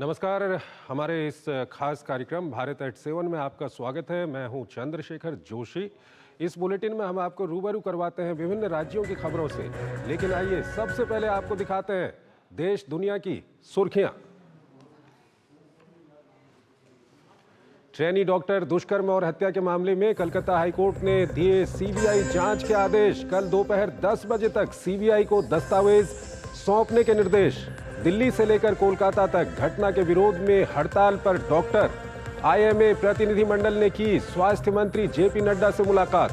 नमस्कार। हमारे इस खास कार्यक्रम भारत एट 7 में आपका स्वागत है। मैं हूं चंद्रशेखर जोशी। इस बुलेटिन में हम आपको रूबरू करवाते हैं विभिन्न राज्यों की खबरों से, लेकिन आइए सबसे पहले आपको दिखाते हैं देश दुनिया की सुर्खियां। ट्रेनी डॉक्टर दुष्कर्म और हत्या के मामले में कलकत्ता हाईकोर्ट ने दिए सीबीआई जांच के आदेश। कल दोपहर 10 बजे तक सीबीआई को दस्तावेज सौंपने के निर्देश। दिल्ली से लेकर कोलकाता तक घटना के विरोध में हड़ताल पर डॉक्टर। आईएमए प्रतिनिधिमंडल ने की स्वास्थ्य मंत्री जेपी नड्डा से मुलाकात।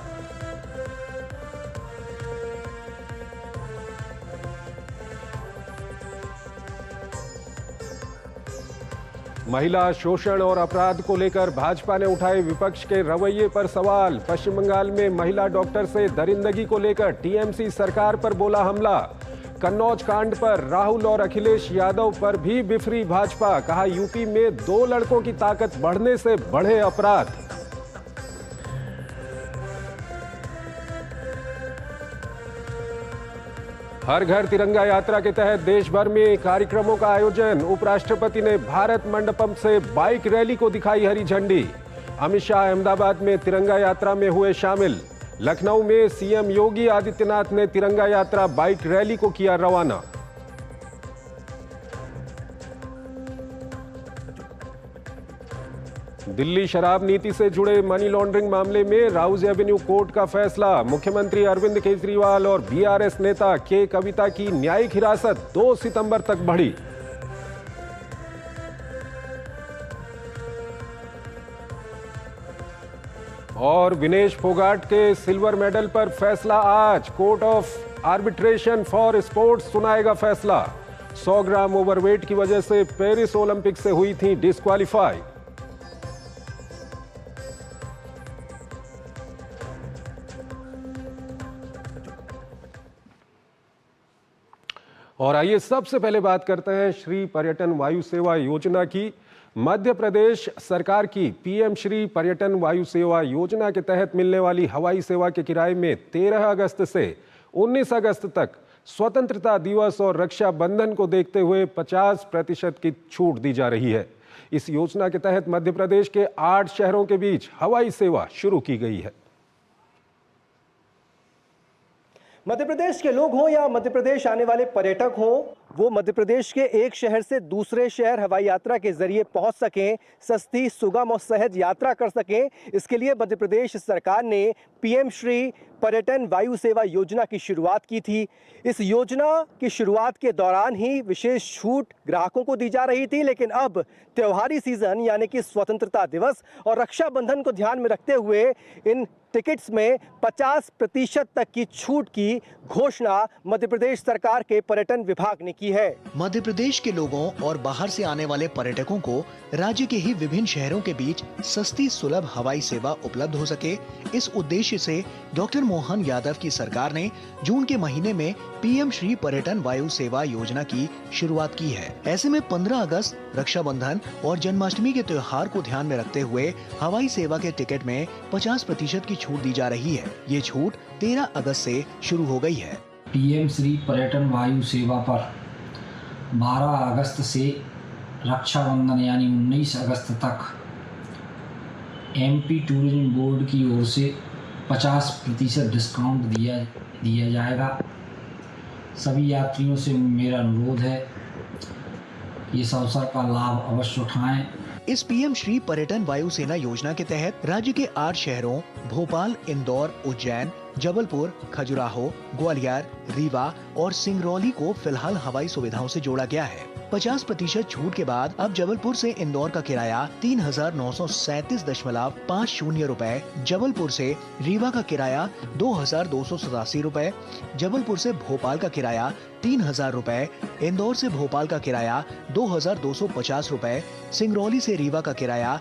महिला शोषण और अपराध को लेकर भाजपा ने उठाए विपक्ष के रवैये पर सवाल। पश्चिम बंगाल में महिला डॉक्टर से दरिंदगी को लेकर टीएमसी सरकार पर बोला हमला। कन्नौज कांड पर राहुल और अखिलेश यादव पर भी बिफरी भाजपा। कहा यूपी में 2 लड़कों की ताकत बढ़ने से बढ़े अपराध। हर घर तिरंगा यात्रा के तहत देश भर में कार्यक्रमों का आयोजन। उपराष्ट्रपति ने भारत मंडपम से बाइक रैली को दिखाई हरी झंडी। अमित शाह अहमदाबाद में तिरंगा यात्रा में हुए शामिल। लखनऊ में सीएम योगी आदित्यनाथ ने तिरंगा यात्रा बाइक रैली को किया रवाना। दिल्ली शराब नीति से जुड़े मनी लॉन्ड्रिंग मामले में राउज एवेन्यू कोर्ट का फैसला। मुख्यमंत्री अरविंद केजरीवाल और बीआरएस नेता के कविता की न्यायिक हिरासत 2 सितंबर तक बढ़ी। और विनेश फोगाट के सिल्वर मेडल पर फैसला आज। Court of arbitration for sports सुनाएगा फैसला। 100 ग्राम ओवरवेट की वजह से पेरिस ओलंपिक से हुई थी डिस्क्वालीफाई। और आइए सबसे पहले बात करते हैं श्री पर्यटन वायु सेवा योजना की। मध्य प्रदेश सरकार की पीएम श्री पर्यटन वायु सेवा योजना के तहत मिलने वाली हवाई सेवा के किराए में 13 अगस्त से 19 अगस्त तक स्वतंत्रता दिवस और रक्षाबंधन को देखते हुए 50% की छूट दी जा रही है। इस योजना के तहत मध्य प्रदेश के 8 शहरों के बीच हवाई सेवा शुरू की गई है। मध्य प्रदेश के लोग हों या मध्य प्रदेश आने वाले पर्यटक हों, वो मध्य प्रदेश के एक शहर से दूसरे शहर हवाई यात्रा के जरिए पहुंच सकें, सस्ती, सुगम और सहज यात्रा कर सकें। इसके लिए मध्य प्रदेश सरकार ने पीएम श्री पर्यटन वायु सेवा योजना की शुरुआत की थी। इस योजना की शुरुआत के दौरान ही विशेष छूट ग्राहकों को दी जा रही थी, लेकिन अब त्योहारी सीजन यानी कि स्वतंत्रता दिवस और रक्षाबंधन को ध्यान में रखते हुए इन टिकट्स में 50% तक की छूट की घोषणा मध्य प्रदेश सरकार के पर्यटन विभाग ने की है। मध्य प्रदेश के लोगों और बाहर से आने वाले पर्यटकों को राज्य के ही विभिन्न शहरों के बीच सस्ती सुलभ हवाई सेवा उपलब्ध हो सके, इस उद्देश्य से डॉक्टर मोहन यादव की सरकार ने जून के महीने में पीएम श्री पर्यटन वायु सेवा योजना की शुरुआत की है। ऐसे में 15 अगस्त, रक्षाबंधन और जन्माष्टमी के त्योहार को ध्यान में रखते हुए हवाई सेवा के टिकट में 50% की छूट दी जा रही है। ये छूट 13 अगस्त से शुरू हो गई है। पीएम श्री पर्यटन वायु सेवा पर 12 अगस्त से रक्षाबंधन यानी 19 अगस्त तक एमपी टूरिज्म बोर्ड की ओर से 50% डिस्काउंट दिया जाएगा। सभी यात्रियों से मेरा अनुरोध है, इस अवसर का लाभ अवश्य उठाएं। इस पीएम श्री पर्यटन वायु सेना योजना के तहत राज्य के 8 शहरों भोपाल, इंदौर, उज्जैन, जबलपुर, खजुराहो, ग्वालियर, रीवा और सिंगरौली को फिलहाल हवाई सुविधाओं से जोड़ा गया है। 50% छूट के बाद अब जबलपुर से इंदौर का किराया 3,937.50 रुपए, जबलपुर से रीवा का किराया 2,287 रुपए, जबलपुर से भोपाल का किराया 3,000 रुपए, इंदौर से भोपाल का किराया 2,250 रुपए, सिंगरौली से रीवा का किराया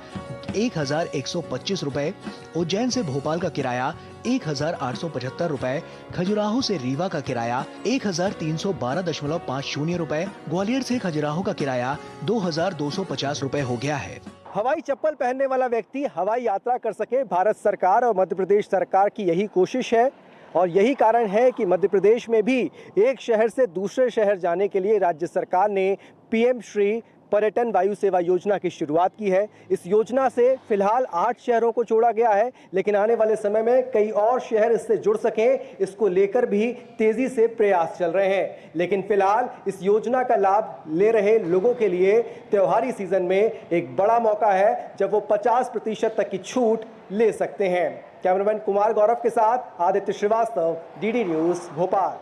1,125 रुपए, उज्जैन से भोपाल का किराया 1,875 रुपए, खजुराहो से रीवा का किराया 1,312.50 रुपए, ग्वालियर से खजुराहो का किराया 2,250 रुपए हो गया है। हवाई चप्पल पहनने वाला व्यक्ति हवाई यात्रा कर सके, भारत सरकार और मध्य प्रदेश सरकार की यही कोशिश है और यही कारण है कि मध्य प्रदेश में भी एक शहर से दूसरे शहर जाने के लिए राज्य सरकार ने पीएम श्री पर्यटन वायु सेवा योजना की शुरुआत की है। इस योजना से फिलहाल 8 शहरों को जोड़ा गया है, लेकिन आने वाले समय में कई और शहर इससे जुड़ सकें, इसको लेकर भी तेजी से प्रयास चल रहे हैं। लेकिन फिलहाल इस योजना का लाभ ले रहे लोगों के लिए त्योहारी सीजन में एक बड़ा मौका है, जब वो 50% तक की छूट ले सकते हैं। कैमरामैन कुमार गौरव के साथ आदित्य श्रीवास्तव, डीडी न्यूज, भोपाल।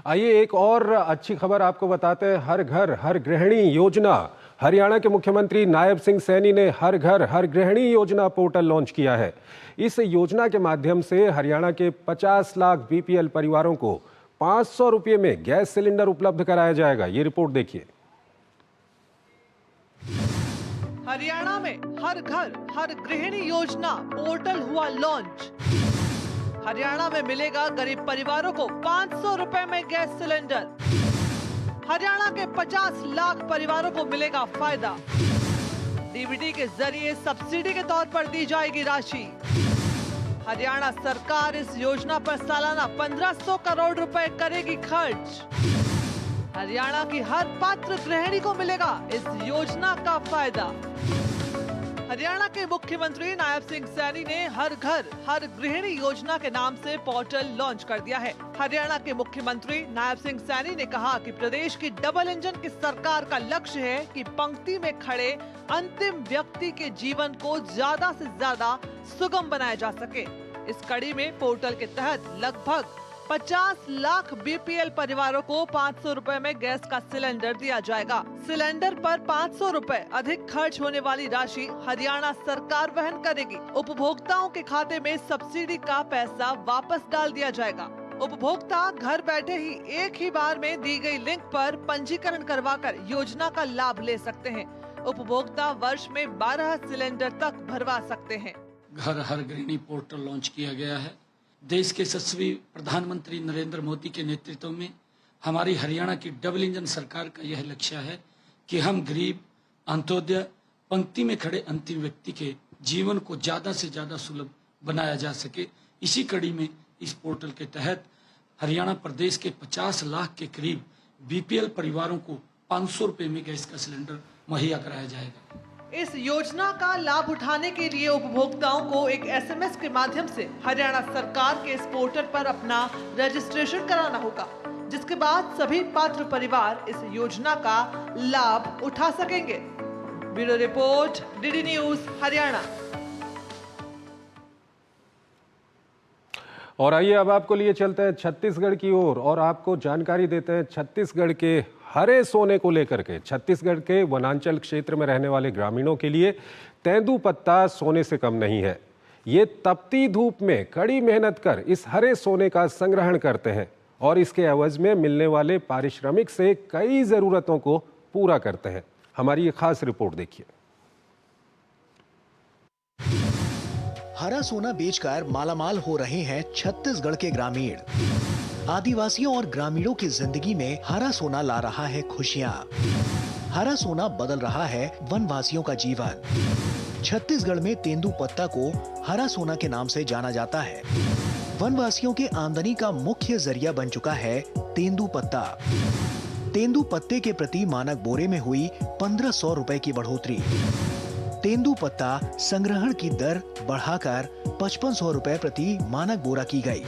आइए एक और अच्छी खबर आपको बताते हैं। हर घर हर गृहिणी योजना, हरियाणा के मुख्यमंत्री नायब सिंह सैनी ने हर घर हर गृहिणी योजना पोर्टल लॉन्च किया है। इस योजना के माध्यम से हरियाणा के 50 लाख बीपीएल परिवारों को 500 रुपये में गैस सिलेंडर उपलब्ध कराया जाएगा। ये रिपोर्ट देखिए। हरियाणा में हर घर हर गृहिणी योजना पोर्टल हुआ लॉन्च। हरियाणा में मिलेगा गरीब परिवारों को 500 रुपए में गैस सिलेंडर। हरियाणा के 50 लाख परिवारों को मिलेगा फायदा। डीबीटी के जरिए सब्सिडी के तौर पर दी जाएगी राशि। हरियाणा सरकार इस योजना पर सालाना 1500 करोड़ रुपए करेगी खर्च। हरियाणा की हर पात्र गृहिणी को मिलेगा इस योजना का फायदा। हरियाणा के मुख्यमंत्री नायब सिंह सैनी ने हर घर हर गृहिणी योजना के नाम से पोर्टल लॉन्च कर दिया है। हरियाणा के मुख्यमंत्री नायब सिंह सैनी ने कहा कि प्रदेश की डबल इंजन की सरकार का लक्ष्य है कि पंक्ति में खड़े अंतिम व्यक्ति के जीवन को ज्यादा से ज्यादा सुगम बनाया जा सके। इस कड़ी में पोर्टल के तहत लगभग 50 लाख बीपीएल परिवारों को 500 रुपए में गैस का सिलेंडर दिया जाएगा। सिलेंडर पर 500 रुपए अधिक खर्च होने वाली राशि हरियाणा सरकार वहन करेगी। उपभोक्ताओं के खाते में सब्सिडी का पैसा वापस डाल दिया जाएगा। उपभोक्ता घर बैठे ही एक ही बार में दी गई लिंक पर पंजीकरण करवाकर योजना का लाभ ले सकते हैं। उपभोक्ता वर्ष में 12 सिलेंडर तक भरवा सकते हैं। घर हर गृहिणी पोर्टल लॉन्च किया गया है। देश के यशस्वी प्रधानमंत्री नरेंद्र मोदी के नेतृत्व में हमारी हरियाणा की डबल इंजन सरकार का यह लक्ष्य है कि हम गरीब, अंत्योदय, पंक्ति में खड़े अंतिम व्यक्ति के जीवन को ज्यादा से ज्यादा सुलभ बनाया जा सके। इसी कड़ी में इस पोर्टल के तहत हरियाणा प्रदेश के 50 लाख के करीब बीपीएल परिवारों को 500 रुपए में गैस का सिलेंडर मुहैया कराया जाएगा। इस योजना का लाभ उठाने के लिए उपभोक्ताओं को एक एसएमएस के माध्यम से हरियाणा सरकार के इस पोर्टल पर अपना रजिस्ट्रेशन कराना होगा, जिसके बाद सभी पात्र परिवार इस योजना का लाभ उठा सकेंगे। Bureau report, DD news, Haryana. और आइए अब आपको लिए चलते हैं छत्तीसगढ़ की ओर और आपको जानकारी देते हैं छत्तीसगढ़ के हरे सोने को लेकर के। छत्तीसगढ़ के वनांचल क्षेत्र में रहने वाले ग्रामीणों के लिए तेंदूपत्ता सोने से कम नहीं है। ये तपती धूप में कड़ी मेहनत कर इस हरे सोने का संग्रहण करते हैं और इसके एवज में मिलने वाले पारिश्रमिक से कई जरूरतों को पूरा करते हैं। हमारी ये खास रिपोर्ट देखिए। हरा सोना बेचकर मालामाल हो रहे हैं छत्तीसगढ़ के ग्रामीण। आदिवासियों और ग्रामीणों की जिंदगी में हरा सोना ला रहा है खुशियाँ। हरा सोना बदल रहा है वनवासियों का जीवन। छत्तीसगढ़ में तेंदूपत्ता को हरा सोना के नाम से जाना जाता है। वनवासियों के आमदनी का मुख्य जरिया बन चुका है तेंदूपत्ता। तेंदूपत्ते के प्रति मानक बोरे में हुई 1500 रुपए की बढ़ोतरी। तेंदूपत्ता संग्रहण की दर बढ़ाकर 5500 रुपए प्रति मानक बोरा की गई।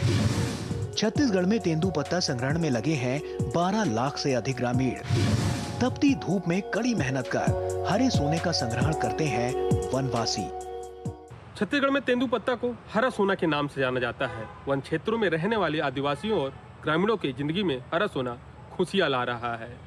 छत्तीसगढ़ में तेंदूपत्ता संग्रहण में लगे हैं 12 लाख से अधिक ग्रामीण। तपती धूप में कड़ी मेहनत कर हरे सोने का संग्रहण करते हैं वनवासी। छत्तीसगढ़ में तेंदूपत्ता को हरा सोना के नाम से जाना जाता है। वन क्षेत्रों में रहने वाले आदिवासियों और ग्रामीणों की जिंदगी में हरा सोना खुशियां ला रहा है।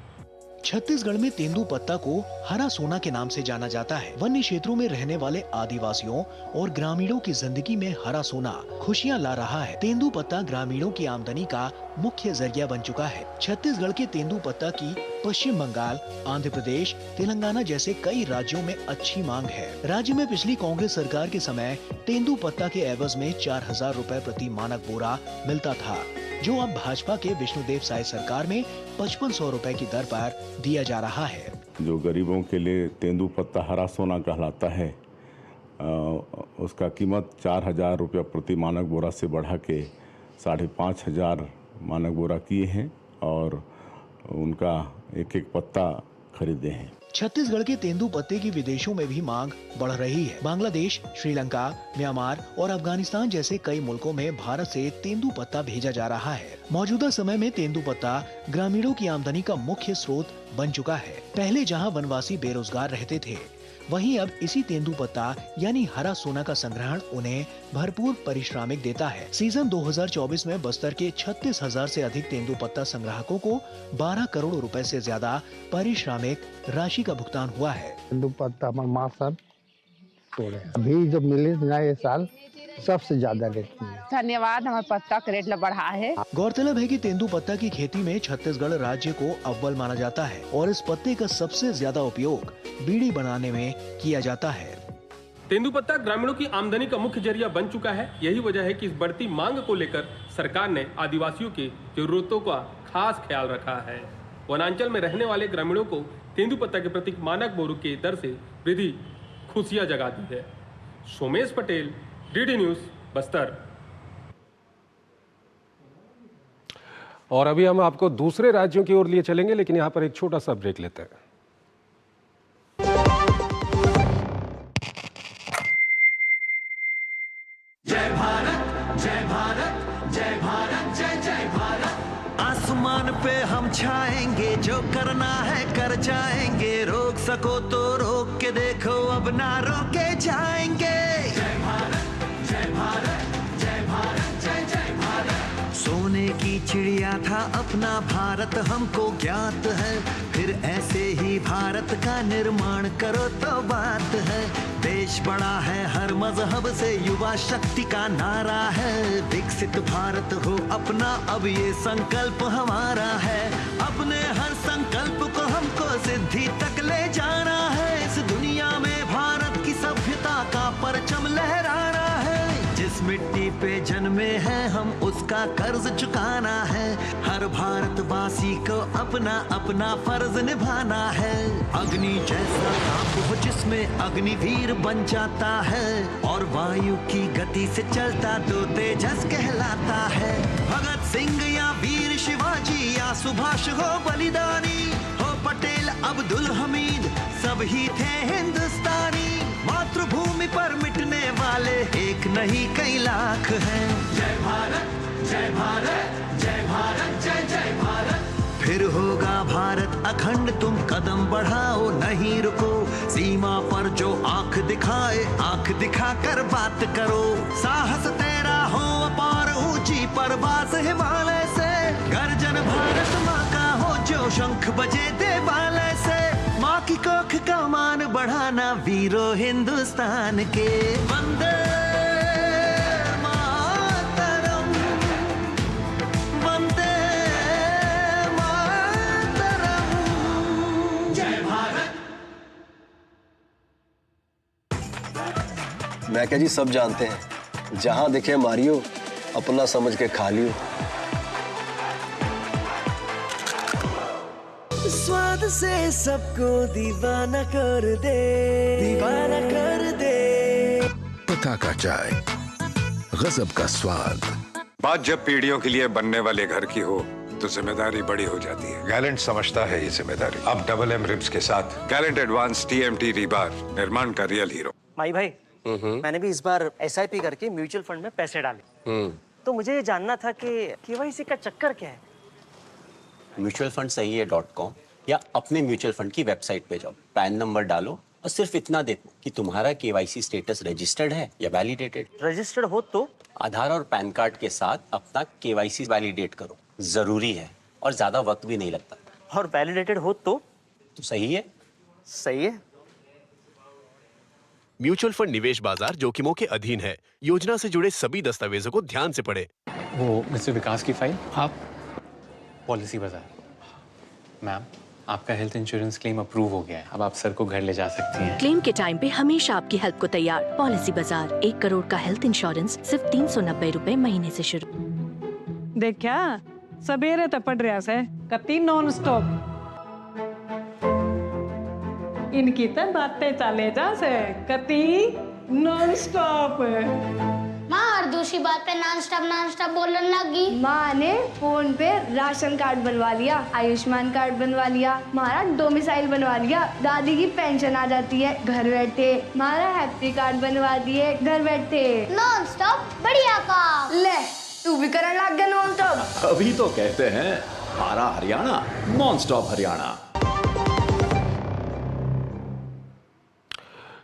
छत्तीसगढ़ में तेंदूपत्ता को हरा सोना के नाम से जाना जाता है। वन्य क्षेत्रों में रहने वाले आदिवासियों और ग्रामीणों की जिंदगी में हरा सोना खुशियां ला रहा है। तेंदूपत्ता ग्रामीणों की आमदनी का मुख्य जरिया बन चुका है। छत्तीसगढ़ के तेंदूपत्ता की पश्चिम बंगाल, आंध्र प्रदेश, तेलंगाना जैसे कई राज्यों में अच्छी मांग है। राज्य में पिछली कांग्रेस सरकार के समय तेंदूपत्ता के एवज में 4000 रुपए प्रति मानक बोरा मिलता था, जो अब भाजपा के विष्णुदेव साय सरकार में 5500 रुपए की दर पर दिया जा रहा है। जो गरीबों के लिए तेंदूपत्ता हरा सोना कहलाता है, उसका कीमत 4000 रुपया प्रति मानक बोरा से बढ़ा के 5500 मानक बोरा किए हैं और उनका एक एक पत्ता खरीदे हैं। छत्तीसगढ़ के तेंदू पत्ते की विदेशों में भी मांग बढ़ रही है। बांग्लादेश, श्रीलंका, म्यांमार और अफगानिस्तान जैसे कई मुल्कों में भारत से तेंदू पत्ता भेजा जा रहा है। मौजूदा समय में तेंदू पत्ता ग्रामीणों की आमदनी का मुख्य स्रोत बन चुका है। पहले जहां वनवासी बेरोजगार रहते थे, वहीं अब इसी तेंदू पत्ता यानी हरा सोना का संग्रहण उन्हें भरपूर पारिश्रमिक देता है। सीजन 2024 में बस्तर के 36,000 से अधिक तेंदू पत्ता संग्राहकों को 12 करोड़ रुपए से ज्यादा पारिश्रमिक राशि का भुगतान हुआ है। तेंदू पत्ता माँ सब तोड़े अभी जो मिले ना ये साल सबसे ज्यादा रेट मिले। धन्यवाद, हमारे पत्ता का रेट बढ़ा है। गौरतलब है कि तेंदू पत्ता की खेती में छत्तीसगढ़ राज्य को अव्वल माना जाता है और इस पत्ते का सबसे ज्यादा उपयोग बीड़ी बनाने में किया जाता है। तेंदुपत्ता ग्रामीणों की आमदनी का मुख्य जरिया बन चुका है। यही वजह है कि इस बढ़ती मांग को लेकर सरकार ने आदिवासियों की जरूरतों का खास ख्याल रखा है। वनांचल में रहने वाले ग्रामीणों को तेंदुपत्ता के प्रति मानक बोरू के दर से वृद्धि खुशियां जगा दी है। Somesh Patel, DD news, Bastar. और अभी हम आपको दूसरे राज्यों की ओर लिए चलेंगे, लेकिन यहाँ पर एक छोटा सा ब्रेक लेते हैं। जय भारत, जय भारत, जय भारत, जय जय भारत। आसमान पे हम छाएंगे, जो करना है कर जाएंगे। रोक सको तो रोक के देखो, अब ना रोके जाएंगे। जय भारत, जय भारत, जय भारत, जय जय भारत। सोने की चिड़िया था अपना भारत, हमको ज्ञात है। फिर ऐसे ही भारत का निर्माण करो तो बात है। देश बड़ा है हर मजहब से, युवा शक्ति का नारा है। विकसित भारत हो अपना, अब ये संकल्प हमारा है। अपने हर संकल्प को हमको सिद्धि तक ले जाना है। इस दुनिया में भारत की सभ्यता का परचम लहराना है। जिस मिट्टी पे जन्मे हैं हम, उसका कर्ज चुकाना है। हर भारतवासी को अपना अपना फर्ज निभाना है। अग्नि जैसा ताप हो जिसमें अग्निवीर बन जाता है, और वायु की गति से चलता तो तेजस कहलाता है। भगत सिंह या वीर शिवाजी या सुभाष हो बलिदानी, हो पटेल अब्दुल हमीद, सब ही थे हिंदुस्तानी। मातृभूमि पर मिटने वाले एक नहीं कई लाख हैं। जय भारत, जय भारत, जय भारत, जय जय भारत। फिर होगा भारत अखंड, तुम कदम बढ़ाओ नहीं रुको। सीमा पर जो आंख दिखाए, आंख दिखाकर बात करो। साहस तेरा हो अपार, ऊंची परवास हिमालय से। गर्जन भारत माँ का हो, जो शंख बजे देवालय से। माँ की कोख का मान बढ़ाना, वीरों हिंदुस्तान के। वंदे मातरम, वंदे मातरम। जय भारत। मैं क्या जी, सब जानते हैं, जहां दिखे मारियो, अपना समझ के खा लियो। स्वाद से सबको दीवाना कर दे, दीवाना कर दे। पता का चाय, गजब का स्वाद। बात जब पीढ़ियों के लिए बनने वाले घर की हो, तो जिम्मेदारी बड़ी हो जाती है। गैलेंट समझता है ये जिम्मेदारी। अब डबल एम रिब्स के साथ गैलेंट एडवांस TMT रीबार, निर्माण का रियल हीरो। माई भाई, मैंने भी इस बार SIP करके म्यूचुअल फंड में पैसे डाले। तो मुझे ये जानना था कि KYC का चक्कर क्या है। म्यूचुअल फंड सही है .com या अपने म्यूचुअल फंड की वेबसाइट पे जाओ, पैन नंबर डालो और सिर्फ इतना देखो कि तुम्हारा KYC स्टेटस रजिस्टर्ड है या वैलिडेटेड। रजिस्टर्ड हो तो आधार और पैन कार्ड के साथ अपना KYC वैलिडेट करो, जरूरी है और ज्यादा वक्त भी नहीं लगता। और वैलिडेटेड हो तो सही है। सही है। म्यूचुअल फंड निवेश बाजार जोखिमों के अधीन है। योजना से जुड़े सभी दस्तावेजों को ध्यान से पढ़ें। वो मिस्टर विकास की फाइल आप पॉलिसी बाजार। मैम, आपका हेल्थ इंश्योरेंस क्लेम अप्रूव हो गया है। अब आप सर को घर ले जा सकती हैं। क्लेम के टाइम पे हमेशा आपकी हेल्प को तैयार। पॉलिसी बाजार, 1 करोड़ का हेल्थ इंश्योरेंस सिर्फ 390 रुपए महीने से शुरू। देख क्या सवेरे तो पड़ रहा से कती नॉन स्टॉप। इनकी तो बातें चले जा से कती नॉन स्टॉप। माँ, और 2 सी बात पे नॉन स्टॉप बोलने लगी। माँ ने फोन पे राशन कार्ड बनवा लिया, आयुष्मान कार्ड बनवा लिया, हमारा डोमिसाइल बनवा लिया, दादी की पेंशन आ जाती है घर बैठे, हमारा हैप्पी कार्ड बनवा दिए घर बैठे। नॉन स्टॉप बढ़िया काम। ले तू भी करने लग गया नॉन स्टॉप। अभी तो कहते हैं हमारा हरियाणा नॉन स्टॉप हरियाणा।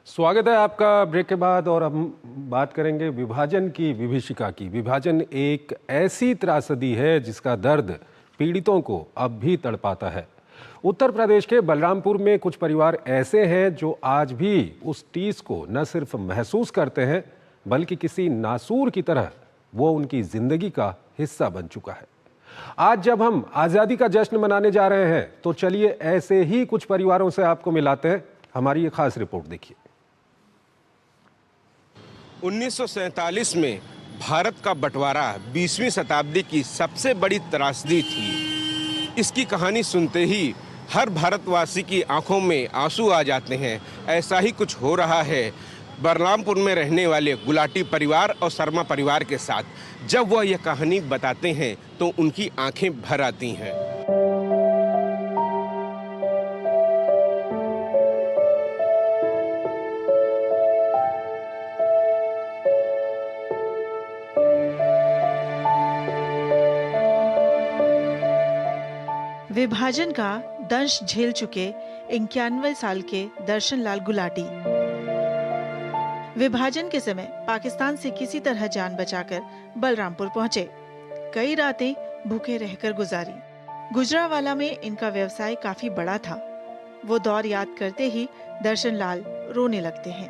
स्वागत है आपका ब्रेक के बाद और हम बात करेंगे विभाजन की विभीषिका की। विभाजन एक ऐसी त्रासदी है जिसका दर्द पीड़ितों को अब भी तड़पाता है। उत्तर प्रदेश के बलरामपुर में कुछ परिवार ऐसे हैं जो आज भी उस टीस को न सिर्फ महसूस करते हैं बल्कि किसी नासूर की तरह वो उनकी जिंदगी का हिस्सा बन चुका है। आज जब हम आज़ादी का जश्न मनाने जा रहे हैं तो चलिए ऐसे ही कुछ परिवारों से आपको मिलाते हैं। हमारी ये खास रिपोर्ट देखिए। 1947 में भारत का बंटवारा 20वीं शताब्दी की सबसे बड़ी त्रासदी थी। इसकी कहानी सुनते ही हर भारतवासी की आंखों में आंसू आ जाते हैं। ऐसा ही कुछ हो रहा है बलरामपुर में रहने वाले गुलाटी परिवार और शर्मा परिवार के साथ। जब वह यह कहानी बताते हैं तो उनकी आंखें भर आती हैं। विभाजन का दंश झेल चुके 91 साल के दर्शन लाल गुलाटी विभाजन के समय पाकिस्तान से किसी तरह जान बचाकर बलरामपुर पहुंचे। कई रातें भूखे रहकर गुजारी। गुजरावाला में इनका व्यवसाय काफी बड़ा था। वो दौर याद करते ही दर्शन लाल रोने लगते हैं।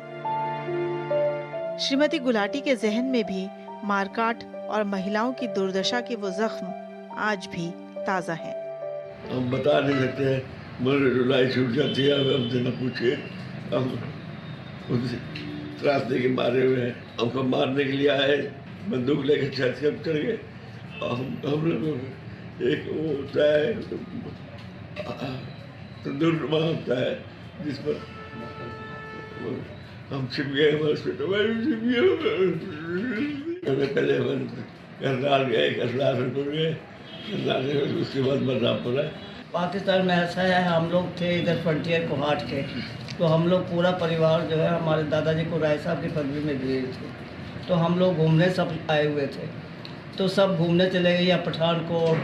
श्रीमती गुलाटी के जहन में भी मारकाट और महिलाओं की दुर्दशा के वो जख्म आज भी ताजा हैं। हम बता नहीं सकते हैं, मेरी रुलाई छूट जाती है। हमसे न पूछिए, हम उनसे त्रासदी के मारे हुए हैं। हमको मारने के लिए आए, बंदूक लेकर छत से चढ़ गए। हम लोग एक वो होता है तंदूरमा होता है जिस पर हम छिप गए। पहले करनाल गए, करनाल गए, उसके बाद बलरामपुर है। पाकिस्तान में ऐसा है, हम लोग थे इधर फ्रंटियर कोहाट के, तो हम लोग पूरा परिवार जो है हमारे दादाजी को राय साहब की पदवी में दिए थे। तो हम लोग घूमने सब आए हुए थे, तो सब घूमने चले गए या पठानकोट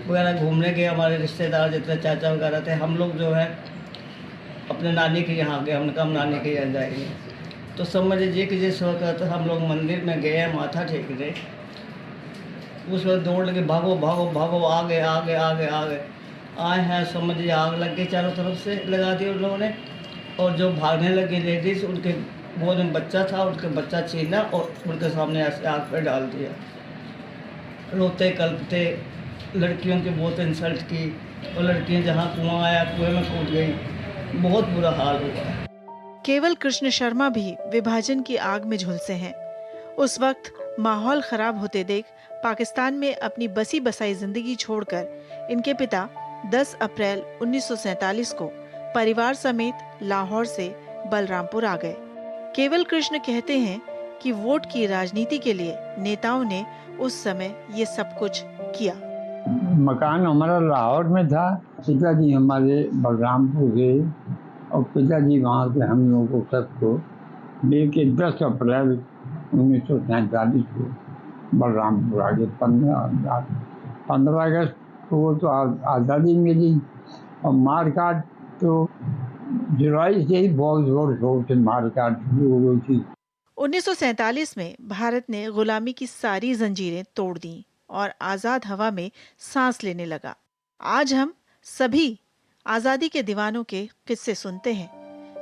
वगैरह घूमने गए। हमारे रिश्तेदार जितने चाचा वगैरह थे, हम लोग जो है अपने नानी के यहाँ गए। हमने कहा हम नानी के यहाँ जाएंगे। तो समझ लीजिए कि जिस वक्त हम लोग मंदिर में गए माथा टेकने, उस वक्त दौड़ लगे, भागो भागो भागो, आगे आगे आगे आगे आए हैं। समझिए आग लग गई, चारों तरफ से लगा दी उन लोगों ने। और जो भागने लगी लेडीज़, उनके गोद में बच्चा था, उनके बच्चा छीना और उनके सामने ऐसे आग पर डाल दिया। रोते कल्पते लड़कियों की बहुत इंसल्ट की, और लड़कियां जहाँ कुआं आया कुएं में कूद गई। बहुत बुरा हाल हुआ। केवल कृष्ण शर्मा भी विभाजन की आग में झुलसे हैं। उस वक्त माहौल खराब होते देख पाकिस्तान में अपनी बसी बसाई जिंदगी छोड़कर इनके पिता 10 अप्रैल 1947 को परिवार समेत लाहौर से बलरामपुर आ गए। केवल कृष्ण कहते हैं कि वोट की राजनीति के लिए नेताओं ने उस समय ये सब कुछ किया। मकान हमारा लाहौर में था, पिताजी हमारे बलरामपुर गए और पिताजी वहाँ से हम लोगों को सबको लेके 10 अप्रैल 1947 को बलरामपुर आ गए। 15 अगस्त को तो आज़ादी मिली और मारकाट तो जुलाई से ही बहुत जोर शोर से मारकाट शुरू हो गई थी। 1947 में भारत ने गुलामी की सारी जंजीरें तोड़ दी और आजाद हवा में सांस लेने लगा। आज हम सभी आजादी के दीवानों के किस्से सुनते हैं,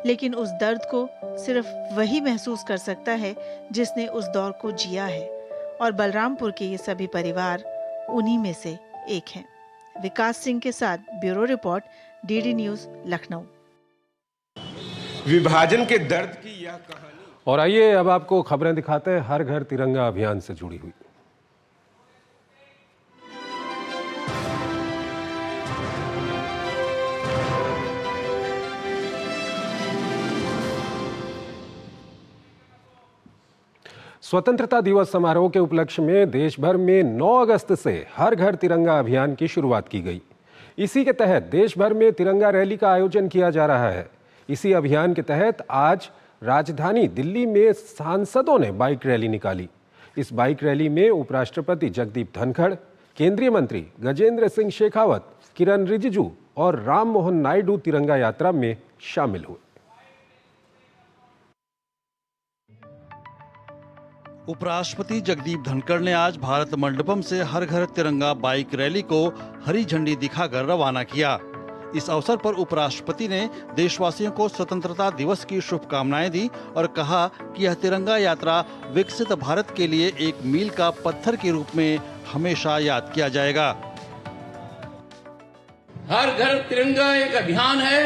लेकिन उस दर्द को सिर्फ वही महसूस कर सकता है जिसने उस दौर को जिया है। और बलरामपुर के ये सभी परिवार उन्हीं में से एक हैं। विकास सिंह के साथ bureau report, DD news, Lucknow. विभाजन के दर्द की यह कहानी। और आइए अब आपको खबरें दिखाते हैं हर घर तिरंगा अभियान से जुड़ी हुई। स्वतंत्रता दिवस समारोह के उपलक्ष्य में देश भर में 9 अगस्त से हर घर तिरंगा अभियान की शुरुआत की गई। इसी के तहत देश भर में तिरंगा रैली का आयोजन किया जा रहा है। इसी अभियान के तहत आज राजधानी दिल्ली में सांसदों ने बाइक रैली निकाली। इस बाइक रैली में उपराष्ट्रपति जगदीप धनखड़, केंद्रीय मंत्री गजेंद्र सिंह शेखावत, किरण रिजिजू और राम मोहन नायडू तिरंगा यात्रा में शामिल हुए। उपराष्ट्रपति जगदीप धनखड़ ने आज भारत मंडपम से हर घर तिरंगा बाइक रैली को हरी झंडी दिखाकर रवाना किया। इस अवसर पर उपराष्ट्रपति ने देशवासियों को स्वतंत्रता दिवस की शुभकामनाएं दी और कहा कि यह तिरंगा यात्रा विकसित भारत के लिए एक मील का पत्थर के रूप में हमेशा याद किया जाएगा। हर घर तिरंगा एक अभियान है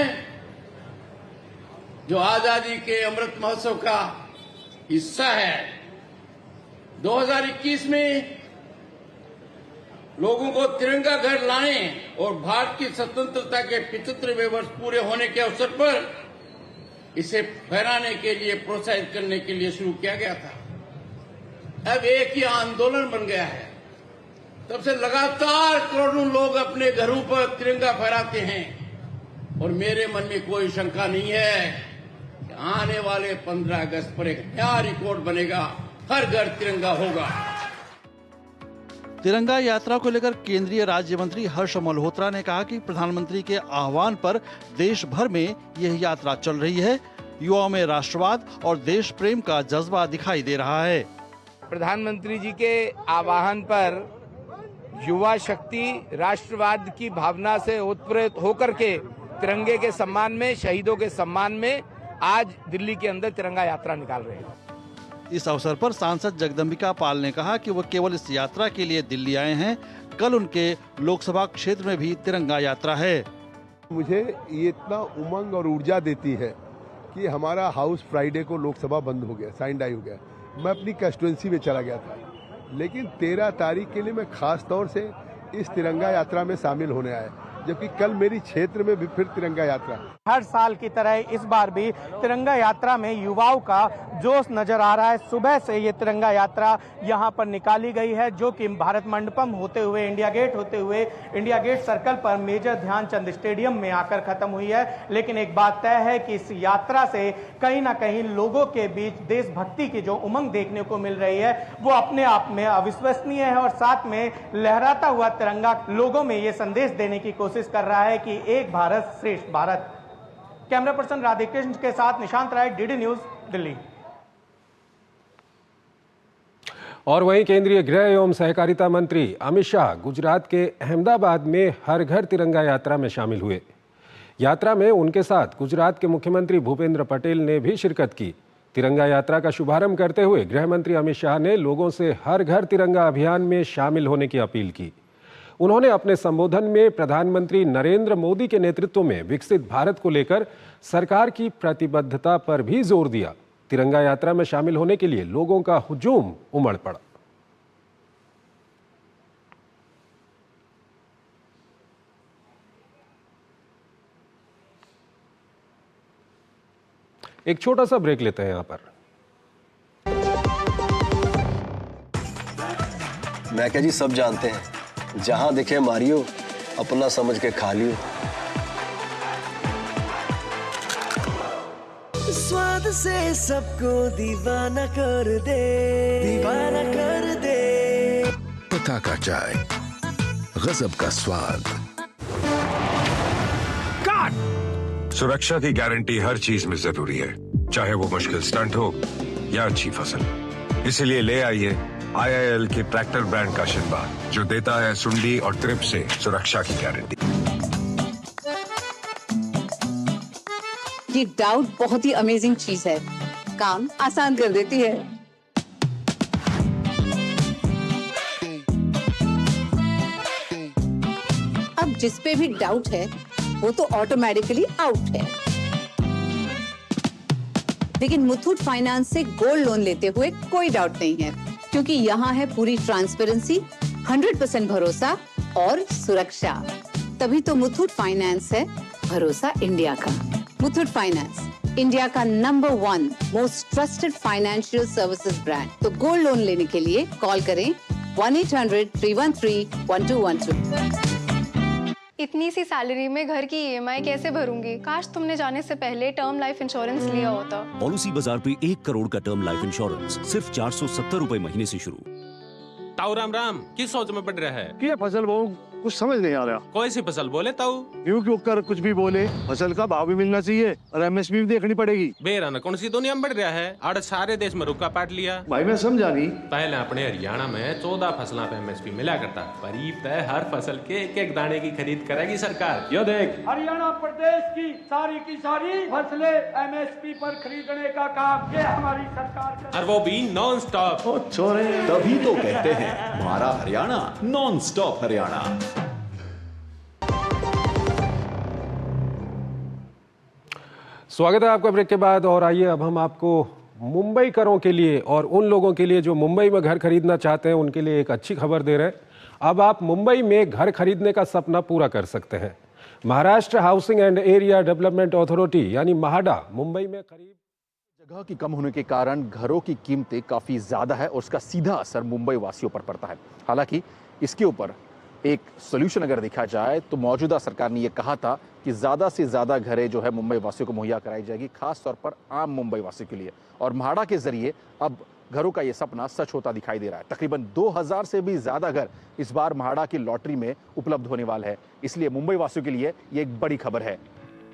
जो आजादी के अमृत महोत्सव का हिस्सा है। 2021 में लोगों को तिरंगा घर लाने और भारत की स्वतंत्रता के 75वें वर्ष पूरे होने के अवसर पर इसे फहराने के लिए, प्रोत्साहित करने के लिए शुरू किया गया था। अब एक ही आंदोलन बन गया है। तब से लगातार करोड़ों लोग अपने घरों पर तिरंगा फहराते हैं और मेरे मन में कोई शंका नहीं है कि आने वाले 15 अगस्त पर एक नया रिकॉर्ड बनेगा, हर घर तिरंगा होगा। तिरंगा यात्रा को लेकर केंद्रीय राज्य मंत्री हर्ष मल्होत्रा ने कहा कि प्रधानमंत्री के आह्वान पर देश भर में यह यात्रा चल रही है। युवाओं में राष्ट्रवाद और देश प्रेम का जज्बा दिखाई दे रहा है। प्रधानमंत्री जी के आह्वान पर युवा शक्ति राष्ट्रवाद की भावना से उत्प्रेरित होकर के तिरंगे के सम्मान में, शहीदों के सम्मान में आज दिल्ली के अंदर तिरंगा यात्रा निकाल रहे हैं। इस अवसर पर सांसद जगदम्बिका पाल ने कहा कि वो केवल इस यात्रा के लिए दिल्ली आए हैं। कल उनके लोकसभा क्षेत्र में भी तिरंगा यात्रा है। मुझे ये इतना उमंग और ऊर्जा देती है कि हमारा हाउस फ्राइडे को लोकसभा बंद हो गया, साइन डाई हो गया। मैं अपनी कंस्टिट्यूएंसी में चला गया था, लेकिन 13 तारीख के लिए मैं खास तौर से इस तिरंगा यात्रा में शामिल होने आया, जबकि कल मेरी क्षेत्र में भी फिर तिरंगा यात्रा। हर साल की तरह इस बार भी तिरंगा यात्रा में युवाओं का जोश नजर आ रहा है। सुबह से ये तिरंगा यात्रा यहाँ पर निकाली गई है, जो कि भारत मंडपम होते हुए, इंडिया गेट होते हुए, इंडिया गेट सर्कल पर मेजर ध्यानचंद स्टेडियम में आकर खत्म हुई है। लेकिन एक बात तय है कि इस यात्रा से कहीं ना कहीं लोगों के बीच देशभक्ति की जो उमंग देखने को मिल रही है वो अपने आप में अविश्वसनीय है और साथ में लहराता हुआ तिरंगा लोगों में ये संदेश देने की कोशिश कर रहा है कि एक भारत श्रेष्ठ भारत। कैमरा पर्सन राधेकृष्ण के साथ निशांत राय, डीडी न्यूज, दिल्ली। और वहीं केंद्रीय गृह एवं सहकारिता मंत्री अमित शाह गुजरात के अहमदाबाद में हर घर तिरंगा यात्रा में शामिल हुए। यात्रा में उनके साथ गुजरात के मुख्यमंत्री भूपेंद्र पटेल ने भी शिरकत की। तिरंगा यात्रा का शुभारंभ करते हुए गृह मंत्री अमित शाह ने लोगों से हर घर तिरंगा अभियान में शामिल होने की अपील की। उन्होंने अपने संबोधन में प्रधानमंत्री नरेंद्र मोदी के नेतृत्व में विकसित भारत को लेकर सरकार की प्रतिबद्धता पर भी जोर दिया। तिरंगा यात्रा में शामिल होने के लिए लोगों का हुजूम उमड़ पड़ा। एक छोटा सा ब्रेक लेते हैं यहां पर। मैं क्या जी, सब जानते हैं, जहां दिखे मारियो, अपना समझ के खा लियो। स्वाद से सबको दीवाना कर दे, दीवाना कर दे। पताका चाय, गजब का स्वाद। सुरक्षा की गारंटी हर चीज में जरूरी है, चाहे वो मुश्किल स्टंट हो या अच्छी फसल। इसीलिए ले आइए IIL के ट्रैक्टर ब्रांड का शिनबा, जो देता है सुंडी और ट्रिप से सुरक्षा की गारंटी। ये डाउट बहुत ही अमेजिंग चीज है, काम आसान कर देती है। अब जिस पे भी डाउट है वो तो ऑटोमेटिकली आउट है। लेकिन मुथूट फाइनेंस से गोल्ड लोन लेते हुए कोई डाउट नहीं है, क्योंकि यहाँ है पूरी ट्रांसपेरेंसी, 100% भरोसा और सुरक्षा। तभी तो मुथूट फाइनेंस है भरोसा इंडिया का। मुथूट फाइनेंस, इंडिया का number 1 most trusted financial services brand. तो गोल्ड लोन लेने के लिए कॉल करें 1-800-313-1212। इतनी सी सैलरी में घर की EMI कैसे भरूंगी? काश तुमने जाने से पहले टर्म लाइफ इंश्योरेंस लिया होता। पॉलिसी बाजार पे 1 करोड़ का टर्म लाइफ इंश्योरेंस सिर्फ 470 रुपए महीने से शुरू। ताऊ राम किस सोच में पड़ रहा है? क्या फसल वो कुछ समझ नहीं आ रहा। कोई सी फसल बोले ताऊ? यूं क्यों कर कुछ भी बोले, फसल का भाव भी मिलना चाहिए और MSP भी देखनी पड़ेगी। बेरा न कौन सी दुनिया में बढ़ रहा है? आड़ सारे देश में रुका पाट लिया। भाई मैं समझा नहीं। पहले अपने हरियाणा में 14 फसलों पे MSP मिला करता, पर हर फसल के एक दाने की खरीद करेगी सरकार। यो देख, हरियाणा प्रदेश की सारी फसलें MSP पर खरीदने का काम ये हमारी सरकार कर। और वो भी नॉन स्टॉप। तभी तो कहते हैं हमारा हरियाणा नॉन स्टॉप हरियाणा। स्वागत है आपका ब्रेक के बाद। और आइए अब हम आपको मुंबई करों के लिए और उन लोगों के लिए जो मुंबई में घर खरीदना चाहते हैं उनके लिए एक अच्छी खबर दे रहे हैं। अब आप मुंबई में घर खरीदने का सपना पूरा कर सकते हैं। Maharashtra housing and area development authority यानी महाडा मुंबई में करीब जगह की कम होने के कारण घरों की कीमतें काफ़ी ज़्यादा है और उसका सीधा असर मुंबई वासियों पर पड़ता है। हालांकि इसके ऊपर एक सोल्यूशन अगर देखा जाए तो मौजूदा सरकार ने यह कहा था कि ज़्यादा से ज़्यादा घरें जो है मुंबई वासियों को मुहैया कराई जाएगी, खास तौर पर आम मुंबई वासियों के लिए। और महाडा के जरिए अब घरों का ये सपना सच होता दिखाई दे रहा है। तकरीबन 2000 से भी ज़्यादा घर इस बार महाडा की लॉटरी में उपलब्ध होने वाला है। इसलिए मुंबई वासियों के लिए ये एक बड़ी खबर है।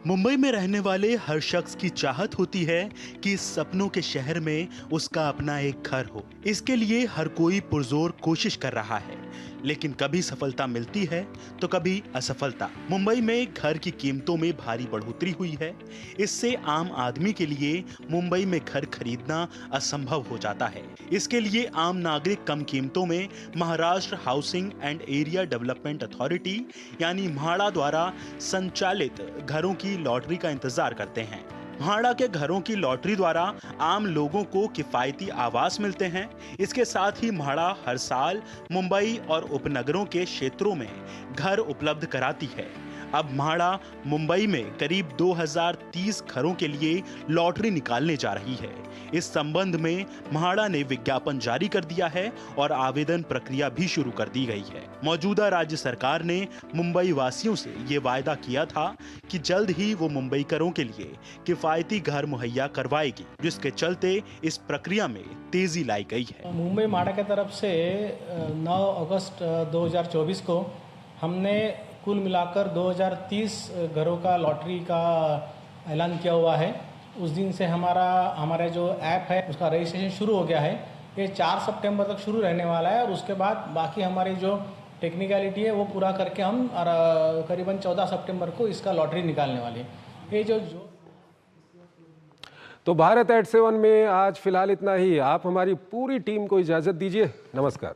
मुंबई में रहने वाले हर शख्स की चाहत होती है कि इस सपनों के शहर में उसका अपना एक घर हो। इसके लिए हर कोई पुरजोर कोशिश कर रहा है, लेकिन कभी सफलता मिलती है तो कभी असफलता। मुंबई में घर की कीमतों में भारी बढ़ोतरी हुई है। इससे आम आदमी के लिए मुंबई में घर खरीदना असंभव हो जाता है। इसके लिए आम नागरिक कम कीमतों में Maharashtra housing and area development authority यानी म्हाडा द्वारा संचालित घरों की लॉटरी का इंतजार करते हैं। म्हाडा के घरों की लॉटरी द्वारा आम लोगों को किफायती आवास मिलते हैं। इसके साथ ही म्हाडा हर साल मुंबई और उपनगरों के क्षेत्रों में घर उपलब्ध कराती है। अब म्हाडा मुंबई में करीब 2030 घरों के लिए लॉटरी निकालने जा रही है। इस संबंध में म्हाडा ने विज्ञापन जारी कर दिया है और आवेदन प्रक्रिया भी शुरू कर दी गई है। मौजूदा राज्य सरकार ने मुंबई वासियों से ये वायदा किया था कि जल्द ही वो मुंबईकरों के लिए किफायती घर मुहैया करवाएगी, जिसके चलते इस प्रक्रिया में तेजी लाई गई है। मुंबई म्हाडा की तरफ से 9 अगस्त 2024 को हमने कुल मिलाकर 2030 घरों का लॉटरी का ऐलान किया हुआ है। उस दिन से हमारा जो ऐप है उसका रजिस्ट्रेशन शुरू हो गया है। ये 4 सितंबर तक शुरू रहने वाला है और उसके बाद बाकी हमारी जो टेक्निकलिटी है वो पूरा करके हम करीबन 14 सितंबर को इसका लॉटरी निकालने वाले हैं। ये जो तो भारत@7 में आज फिलहाल इतना ही। आप हमारी पूरी टीम को इजाज़त दीजिए। नमस्कार।